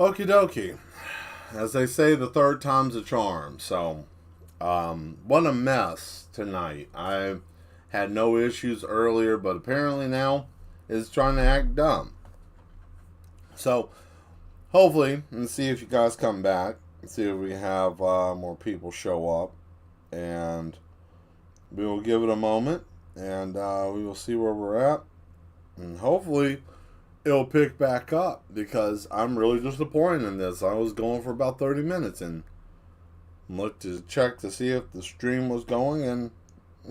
Okie dokie. As they say, the third time's a charm. So, what a mess tonight. I had no issues earlier, but apparently now it's trying to act dumb. So, hopefully, and see if you guys come back. See if we have more people show up. And we will give it a moment. And we will see where we're at. And hopefully it'll pick back up because I'm really disappointed in this. I was going for about 30 minutes and looked to check to see if the stream was going, and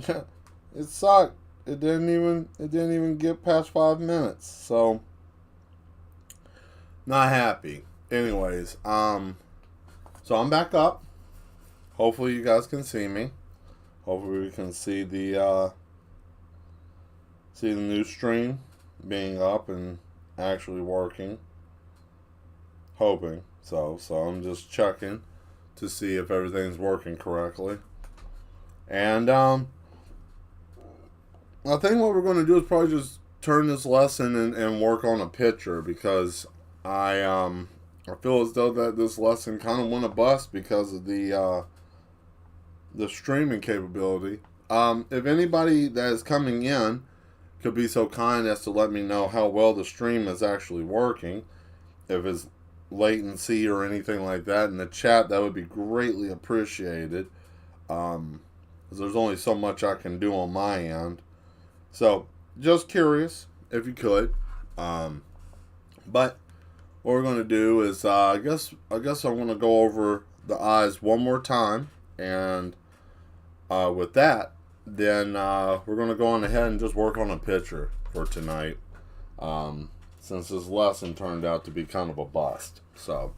it sucked. It didn't even get past 5 minutes. So not happy. Anyways, so I'm back up. Hopefully you guys can see me. Hopefully we can see the new stream being up and actually working. Hoping so I'm just checking to see if everything's working correctly. And I think what we're going to do is probably just turn this lesson and work on a picture, because I feel as though that this lesson kind of went a bust because of the streaming capability. If anybody that is coming in could be so kind as to let me know how well the stream is actually working, if it's latency or anything like that in the chat, that would be greatly appreciated, because there's only so much I can do on my end. So just curious if you could. But what we're going to do is I guess I'm going to go over the eyes one more time, and with that, then we're going to go on ahead and just work on a picture for tonight, since this lesson turned out to be kind of a bust. So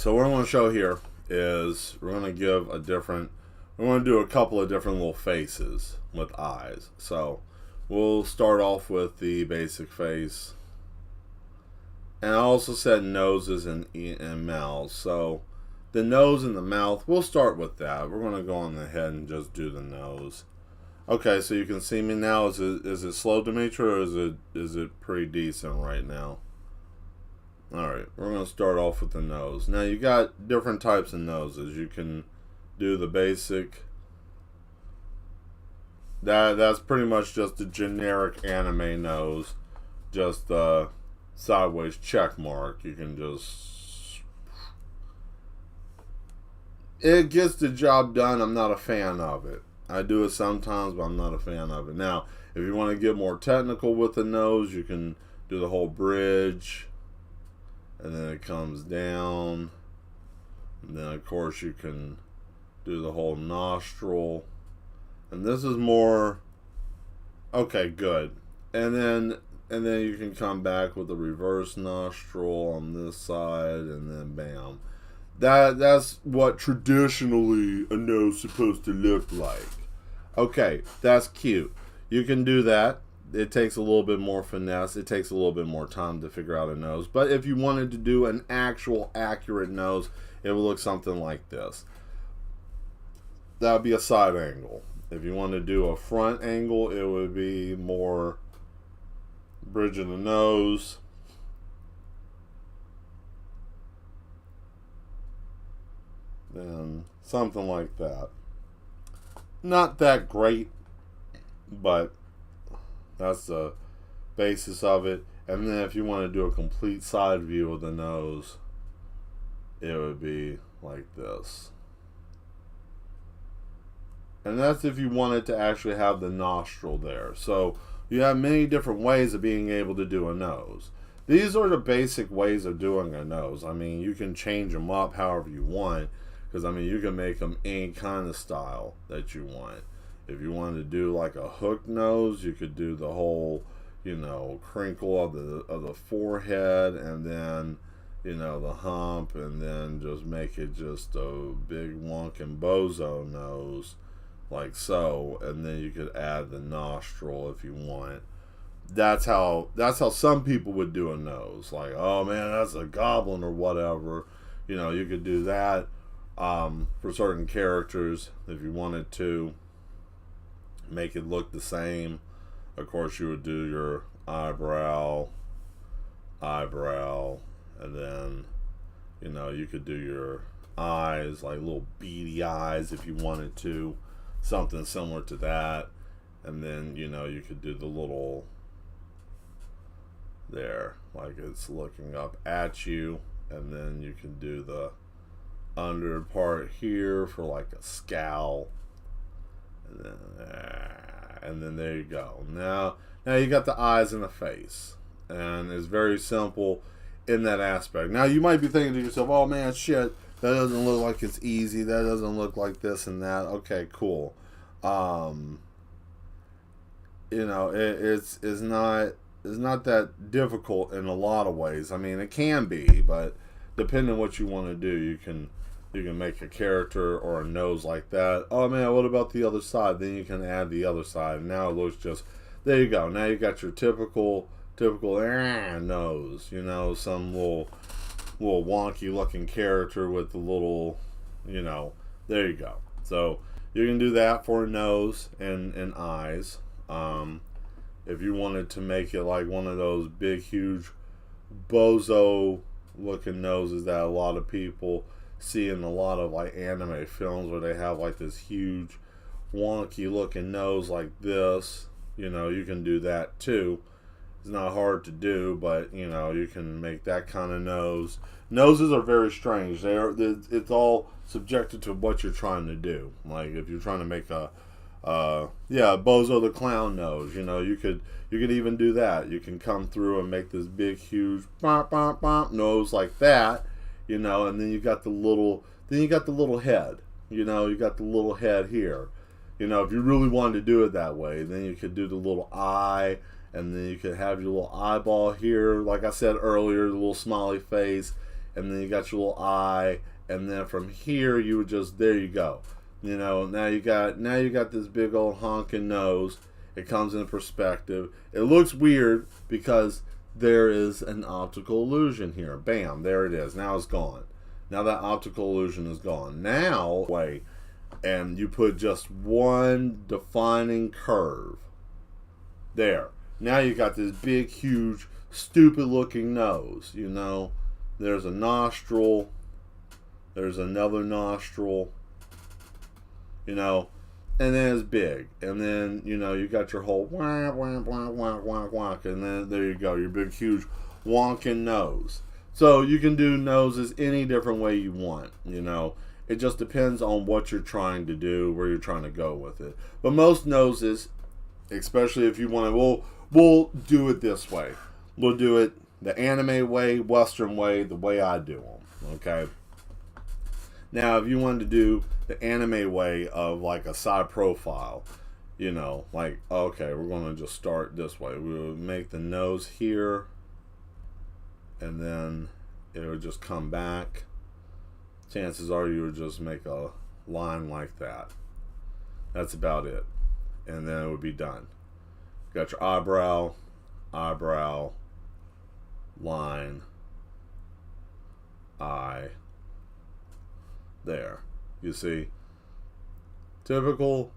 what I'm going to show here is we're going to do a couple of different little faces with eyes. So we'll start off with the basic face, and I also said noses and mouths. So the nose and the mouth, we'll start with that. We're going to go on ahead and just do the nose. Okay, so you can see me now. Is it slow, Dimitri, or is it pretty decent right now? Alright, we're going to start off with the nose. Now, you got different types of noses. You can do the basic. That's pretty much just a generic anime nose. Just a sideways check mark. You can just... It gets the job done. I'm not a fan of it. I do it sometimes, but I'm not a fan of it. Now, if you want to get more technical with the nose, you can do the whole bridge, and then it comes down, and then of course you can do the whole nostril, and this is more okay, good. And then you can come back with the reverse nostril on this side, and then bam. That's what traditionally a nose is supposed to look like. Okay, that's cute. You can do that. It takes a little bit more finesse. It takes a little bit more time to figure out a nose. But if you wanted to do an actual accurate nose, it would look something like this. That would be a side angle. If you want to do a front angle, it would be more bridge of the nose. Then something like that. Not that great, but that's the basis of it. And then if you want to do a complete side view of the nose, it would be like this. And that's if you wanted to actually have the nostril there. So you have many different ways of being able to do a nose. These are the basic ways of doing a nose. I mean, you can change them up however you want. Because, I mean, you can make them any kind of style that you want. If you wanted to do like a hook nose, you could do the whole, crinkle of the forehead, and then, the hump, and then just make it just a big wonkin' bozo nose, like so. And then you could add the nostril if you want. That's how some people would do a nose. Like, oh man, that's a goblin or whatever. You could do that. For certain characters, if you wanted to make it look the same, of course you would do your eyebrow eyebrow, and then, you know, you could do your eyes, like little beady eyes if you wanted to, something similar to that. And then, you know, you could do the little there, like it's looking up at you. And then you can do the under part here for like a scowl. And then there you go. Now you got the eyes and the face. And it's very simple in that aspect. Now you might be thinking to yourself, oh man, shit, that doesn't look like it's easy. That doesn't look like this and that. Okay, cool. You know, it's not that difficult in a lot of ways. I mean, it can be, but depending on what you want to do, you can make a character or a nose like that. Oh man, what about the other side? Then you can add the other side, and now it looks just, there you go. Now you got your typical nose. You know, some little wonky looking character with the little, you know, there you go. So you can do that for a nose and eyes. If you wanted to make it like one of those big, huge, bozo looking noses that a lot of people see in a lot of like anime films where they have like this huge, wonky looking nose like this, you know, you can do that too. It's not hard to do, but you know, you can make that kind of nose. Noses are very strange. It's all subjected to what you're trying to do. Like if you're trying to make a Bozo the Clown nose, you know, you could even do that. You can come through and make this big, huge nose like that, you know, and then you got the little head, you know, you got the little head here. You know, if you really wanted to do it that way, then you could do the little eye, and then you could have your little eyeball here, like I said earlier, the little smiley face, and then you got your little eye, and then from here you would just, there you go. You know, now you got this big old honking nose. It comes in perspective. It looks weird because there is an optical illusion here. Bam, there it is. Now it's gone. Now that optical illusion is gone. Now, and you put just one defining curve. There. Now you got this big, huge, stupid looking nose. You know, there's a nostril. There's another nostril. You know, and then it's big, and then, you know, you got your whole wonk, wonk, wonk, wonk, wonk, wonk, and then there you go, your big, huge, wonking nose. So you can do noses any different way you want, you know. It just depends on what you're trying to do, where you're trying to go with it. But most noses, especially if you want to, we'll do it this way. We'll do it the anime way, Western way, the way I do them, okay? Now, if you wanted to do the anime way of like a side profile, you know, like, okay, we're going to just start this way. We'll make the nose here, and then it would just come back. Chances are you would just make a line like that. That's about it. And then it would be done. Got your eyebrow, line, eye. There, you see, typical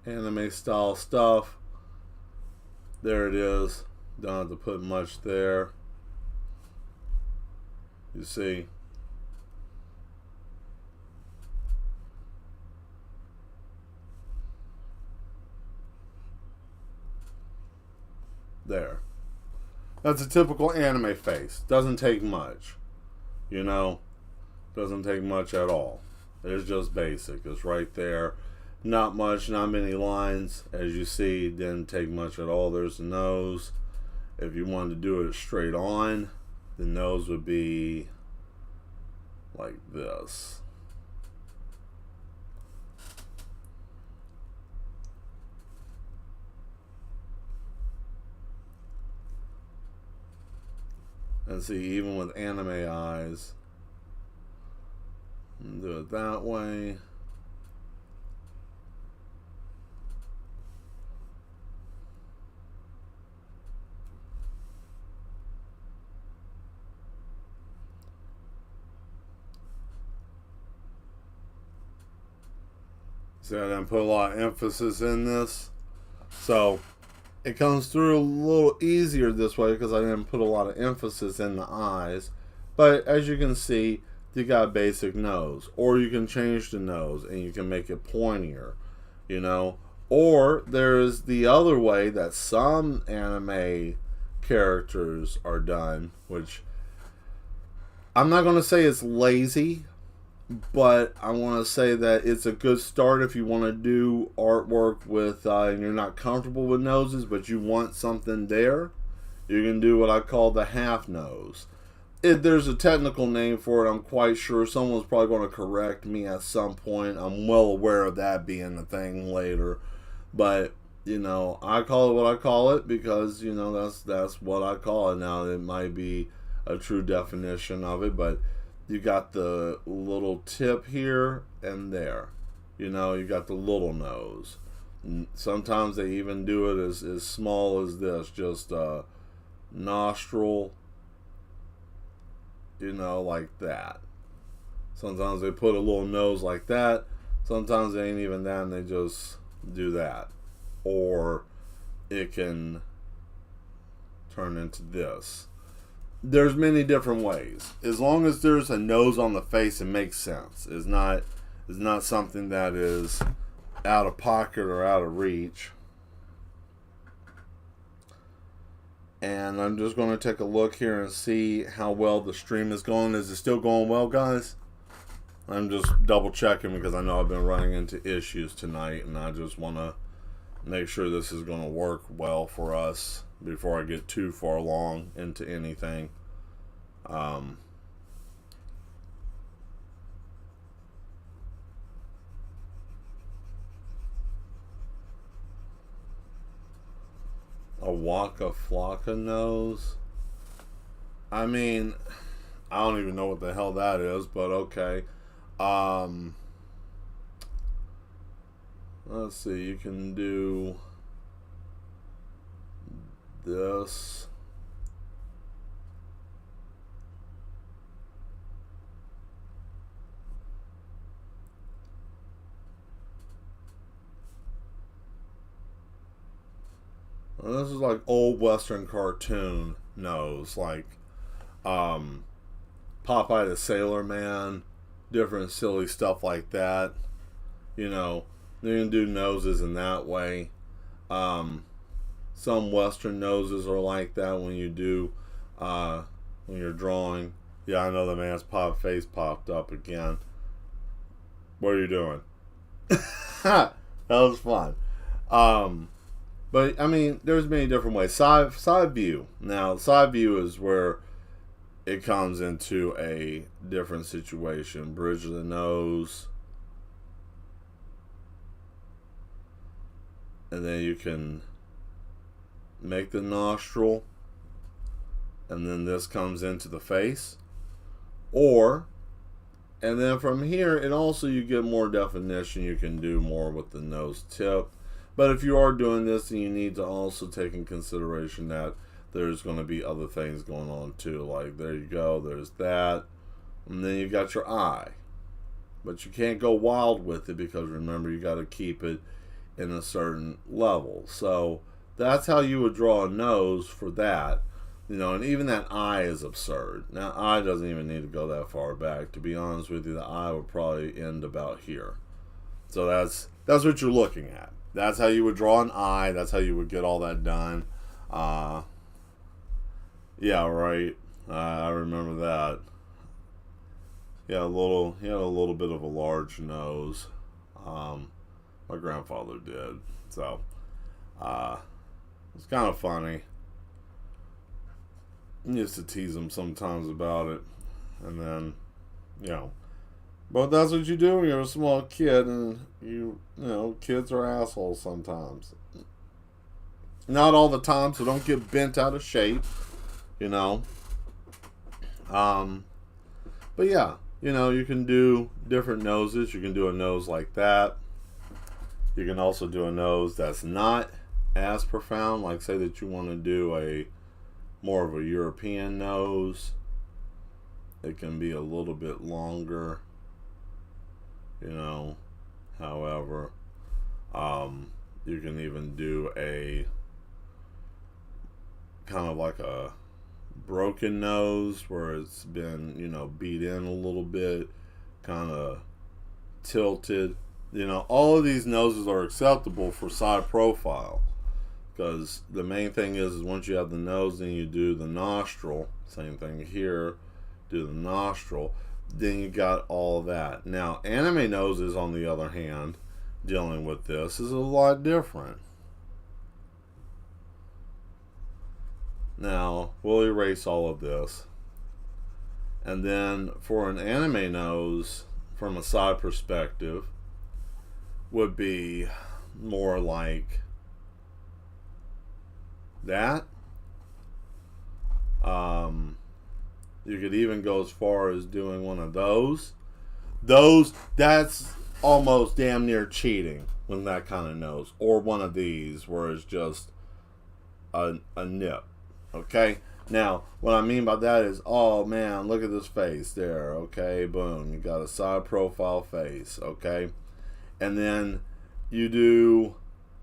anime style stuff. There it is. Don't have to put much there. You see, there. That's a typical anime face. Doesn't take much, you know. Doesn't take much at all. It's just basic. It's right there. Not much, not many lines. As you see, didn't take much at all. There's the nose. If you wanted to do it straight on, the nose would be like this. And see, even with anime eyes, do it that way. See, I didn't put a lot of emphasis in this. So, It comes through a little easier this way because I didn't put a lot of emphasis in the eyes. But as you can see, you got a basic nose. Or you can change the nose and you can make it pointier, you know. Or there's the other way that some anime characters are done, which I'm not going to say it's lazy, but I want to say that it's a good start if you want to do artwork with, and you're not comfortable with noses, but you want something there. You can do what I call the half nose. There's a technical name for it, I'm quite sure. Someone's probably going to correct me at some point. I'm well aware of that being a thing later. But, you know, I call it what I call it because, you know, that's what I call it. Now, it might be a true definition of it, but you got the little tip here and there. You know, you got the little nose. Sometimes they even do it as small as this, just a nostril, you know, like that. Sometimes they put a little nose like that. Sometimes they ain't even that and they just do that. Or it can turn into this. There's many different ways. As long as there's a nose on the face, it makes sense. It's not something that is out of pocket or out of reach. And I'm just going to take a look here and see how well the stream is going. Is it still going well, guys? I'm just double checking because I know I've been running into issues tonight, and I just want to make sure this is going to work well for us before I get too far along into anything. A Waka Flocka nose? I mean, I don't even know what the hell that is, but okay. Let's see, you can do this. Well, this is like old Western cartoon nose, like Popeye the Sailor Man, different silly stuff like that. You know, you can do noses in that way. Some Western noses are like that when you do, when you're drawing. Yeah, I know the man's face popped up again. What are you doing? That was fun. But, I mean, there's many different ways. Side view. Now, side view is where it comes into a different situation. Bridge of the nose. And then you can make the nostril. And then this comes into the face. Or, and then from here, and also you get more definition. You can do more with the nose tip. But if you are doing this, then you need to also take in consideration that there's going to be other things going on too. Like, there you go, there's that. And then you got your eye. But you can't go wild with it because remember, you got to keep it in a certain level. So that's how you would draw a nose for that. You know, and even that eye is absurd. Now, eye doesn't even need to go that far back. To be honest with you, the eye would probably end about here. So that's what you're looking at. That's how you would draw an eye. That's how you would get all that done. Yeah, right. I remember that. He had a little bit of a large nose. My grandfather did. So, it's kind of funny. I used to tease him sometimes about it. And then, you know. But that's what you do when you're a small kid, and you know, kids are assholes sometimes. Not all the time, so don't get bent out of shape, you know. But yeah, you know, you can do different noses. You can do a nose like that. You can also do a nose that's not as profound, like say that you want to do a more of a European nose. It can be a little bit longer. You know, however, you can even do a kind of like a broken nose where it's been, beat in a little bit, kind of tilted. All of these noses are acceptable for side profile, because the main thing is once you have the nose, then you do the nostril. Same thing here, do the nostril. Then you got all of that. Now, anime noses, on the other hand, dealing with this is a lot different. Now, we'll erase all of this. And then for an anime nose, from a side perspective, would be more like that. You could even go as far as doing one of those. That's almost damn near cheating with that kind of nose. Or one of these where it's just a nip. Okay? Now, what I mean by that is, oh man, look at this face there. Okay, boom. You got a side profile face. Okay? And then you do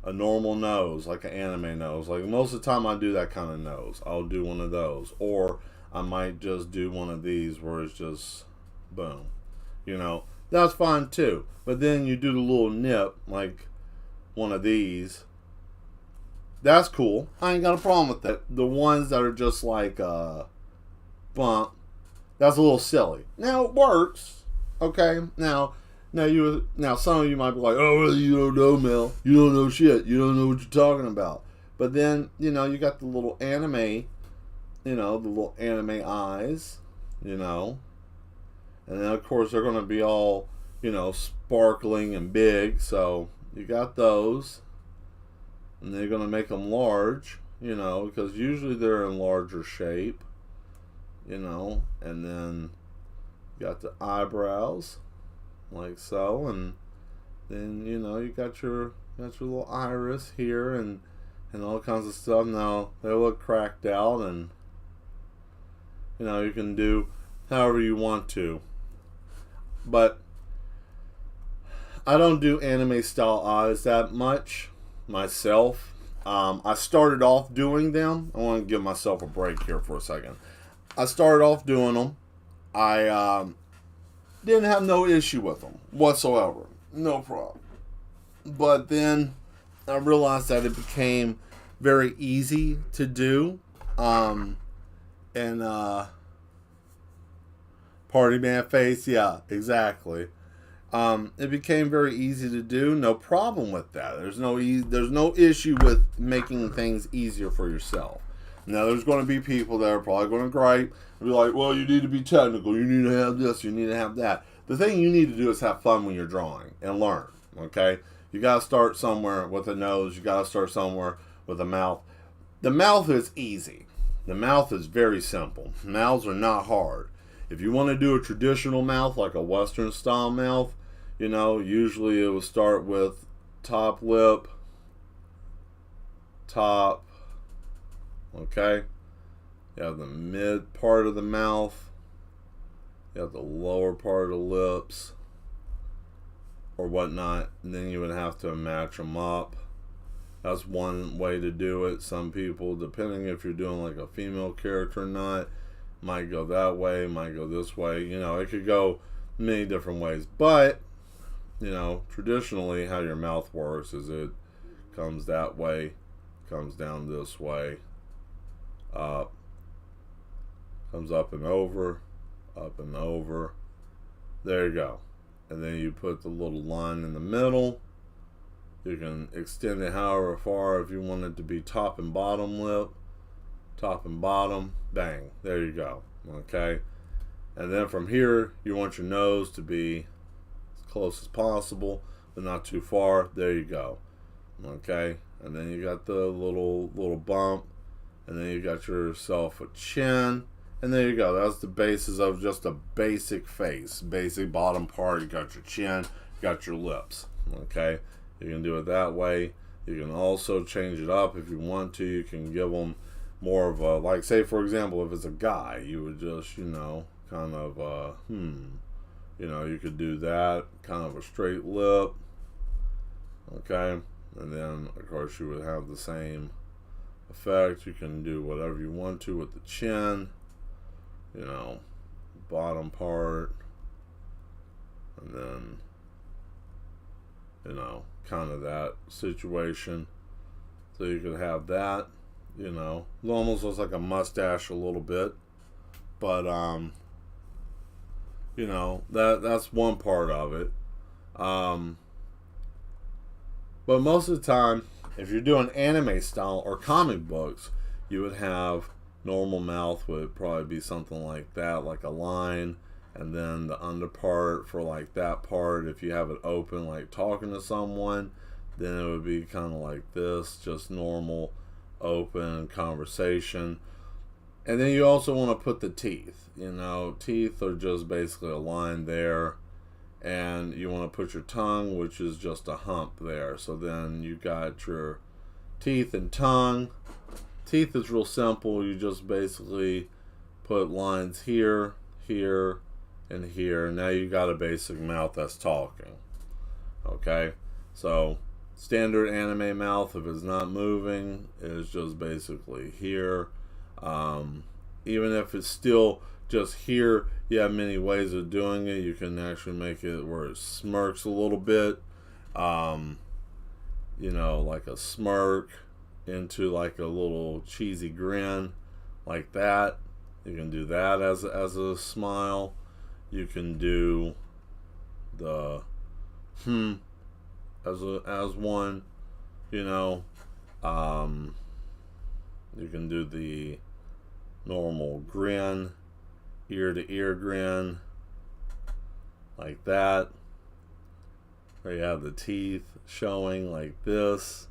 a normal nose, like an anime nose. Like most of the time I do that kind of nose. I'll do one of those. Or I might just do one of these where it's just boom. That's fine too. But then you do the little nip, like one of these. That's cool. I ain't got a problem with that. The ones that are just like bump, that's a little silly. Now it works. Okay? Now some of you might be like, oh, well, you don't know, Mel. You don't know shit. You don't know what you're talking about. But then, you got the little anime, the little anime eyes, and then of course they're going to be all, sparkling and big. So you got those, and they're going to make them large, because usually they're in larger shape, and then you got the eyebrows, like so, and then you got your little iris here and all kinds of stuff. Now they look cracked out, and you can do however you want to, but I don't do anime style eyes that much myself. I started off doing them. I want to give myself a break here for a second. I started off doing them. I didn't have no issue with them whatsoever. No problem. But then I realized that it became very easy to do. Party man face, yeah, exactly. It became very easy to do. No problem with that. There's no issue with making things easier for yourself. Now, there's going to be people that are probably going to gripe and be like, well, you need to be technical. You need to have this. You need to have that. The thing you need to do is have fun when you're drawing and learn, okay? You got to start somewhere with a nose. You got to start somewhere with a mouth. The mouth is easy. The mouth is very simple. Mouths are not hard. If you want to do a traditional mouth, like a Western style mouth, usually it will start with top lip, top, okay? You have the mid part of the mouth, you have the lower part of the lips, or whatnot, and then you would have to match them up. That's one way to do it. Some people, depending if you're doing like a female character or not, might go that way, might go this way. It could go many different ways. But, traditionally how your mouth works is it comes that way, comes down this way, up, comes up and over, there you go. And then you put the little line in the middle. You can extend it however far if you want it to be top and bottom lip, top and bottom, bang, there you go. Okay, and then from here you want your nose to be as close as possible but not too far. There you go. Okay, and then you got the little bump, and then you got yourself a chin, and there you go. That's the basis of just a basic face, basic bottom part. You got your chin, you got your lips. Okay, you can do it that way. You can also change it up if you want to. You can give them more of a, like, say for example, if it's a guy, you would just, kind of, you could do that, kind of a straight lip, okay, and then, of course, you would have the same effect. You can do whatever you want to with the chin, you know, bottom part, and then, you know, kind of that situation. So you could have that, you know, it almost looks like a mustache a little bit, but you know, that's one part of it. But most of the time, if you're doing anime style or comic books, you would have normal mouth would probably be something like that, like a line, and then the under part for like that part, if you have it open like talking to someone, then it would be kind of like this, just normal open conversation. And then you also want to put the teeth. You know, teeth are just basically a line there, and you want to put your tongue, which is just a hump there. So then you got your teeth and tongue. Teeth is real simple. You just basically put lines here, here, and here. Now you got a basic mouth that's talking. Okay, so standard anime mouth, if it's not moving, is just basically here. Even if it's still just here, you have many ways of doing it. You can actually make it where it smirks a little bit, you know, like a smirk into like a little cheesy grin, like that. You can do that as a smile. You can do the as one, you know. You can do the normal grin, ear to ear grin, like that. Or you have the teeth showing like this.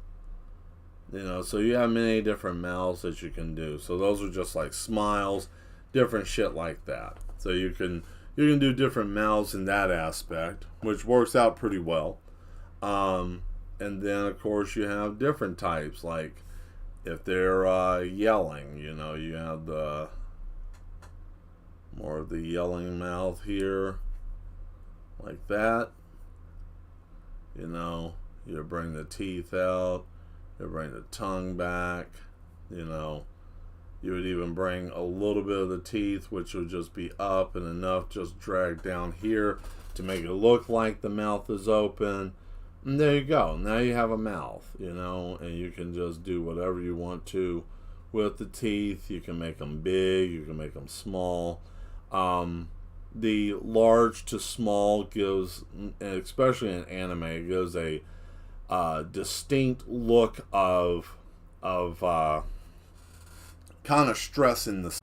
You know, so you have many different mouths that you can do. So those are just like smiles, different shit like that. So you can do different mouths in that aspect, which works out pretty well. And then of course you have different types, like if they're yelling, you know, you have the more of the yelling mouth here, like that. You know, you bring the teeth out, you bring the tongue back, you know. You would even bring a little bit of the teeth, which would just be up and enough just drag down here to make it look like the mouth is open. And there you go. Now you have a mouth, you know, and you can just do whatever you want to with the teeth. You can make them big, you can make them small. The large to small gives, especially in anime, it gives a distinct look of kind of stress in the